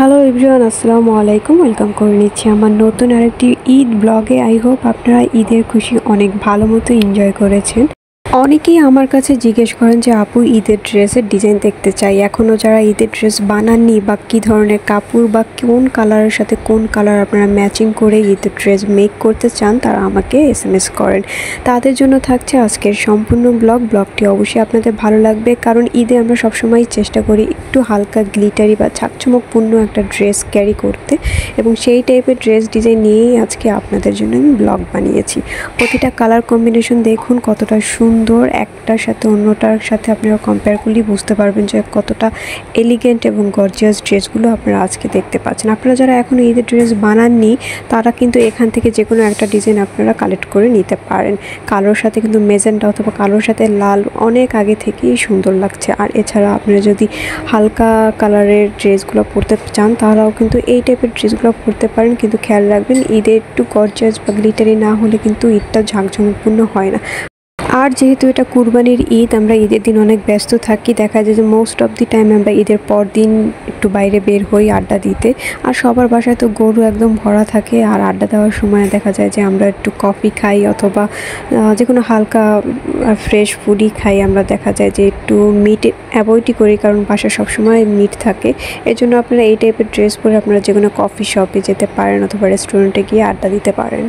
Hello everyone, আসসালামু আলাইকুম। Welcome করে নিচ্ছি আমার নতুন আরেকটি ঈদ ব্লগে। আই হোপ আপনারা ঈদের খুশি অনেক ভালো মতো এনজয় করেছেন। অনেকেই আমার কাছে জিজ্ঞেস করেন যে আপু, ঈদের ড্রেসের ডিজাইন দেখতে চাই। এখনও যারা ঈদের ড্রেস বানাননি বা কী ধরনের কাপড় বা কোন কালারের সাথে কোন কালার আপনারা ম্যাচিং করে ঈদের ড্রেস মেক করতে চান, তারা আমাকে SMS করেন। তাদের জন্য থাকছে আজকের সম্পূর্ণ ব্লগটি অবশ্যই আপনাদের ভালো লাগবে, কারণ ঈদে আমরা সবসময় চেষ্টা করি একটু হালকা গ্লিটারি বা ঝাঁকঝমকপূর্ণ একটা ড্রেস ক্যারি করতে, এবং সেই টাইপের ড্রেস ডিজাইন নিয়েই আজকে আপনাদের জন্য আমি ব্লগ বানিয়েছি। প্রতিটা কালার কম্বিনেশন দেখুন কতটা সুন্দর, একটার সাথে অন্যটার সাথে আপনারা কম্পেয়ার করলেই বুঝতে পারবেন যে কতটা এলিগেন্ট এবং গর্জিয়াস ড্রেসগুলো আপনারা আজকে দেখতে পাচ্ছেন। আপনারা যারা এখনও ঈদের ড্রেস বানাননি, তারা কিন্তু এখান থেকে যে কোনো একটা ডিজাইন আপনারা কালেক্ট করে নিতে পারেন। কালোর সাথে কিন্তু মেজেন্টা অথবা কালোর সাথে লাল অনেক আগে থেকেই সুন্দর লাগছে। আর এছাড়া আপনারা যদি হালকা কালারের ড্রেসগুলো পরতে চান, তারাও কিন্তু এই টাইপের ড্রেসগুলো পরতে পারেন। কিন্তু খেয়াল রাখবেন, ঈদে একটু গর্জিয়াস বা গ্লিটারি না হলে কিন্তু ঈদটা ঝাঁকঝমকপূর্ণ হয় না। আর যেহেতু এটা কুরবানির ঈদ, আমরা ঈদের দিন অনেক ব্যস্ত থাকি। দেখা যায় যে মোস্ট অফ দি টাইম আমরা ঈদের পর দিন একটু বাইরে বের হই আড্ডা দিতে। আর সবার বাসায় তো গরু একদম ভরা থাকে, আর আড্ডা দেওয়ার সময় দেখা যায় যে আমরা একটু কফি খাই অথবা যে কোনো হালকা ফ্রেশ ফুডই খাই। আমরা দেখা যায় যে একটু মিট অ্যাভয়েডই করি, কারণ বাসায় সবসময় মিট থাকে। এই জন্য আপনারা এই টাইপের ড্রেস পরে আপনারা যে কোনো কফি শপে যেতে পারেন অথবা রেস্টুরেন্টে গিয়ে আড্ডা দিতে পারেন।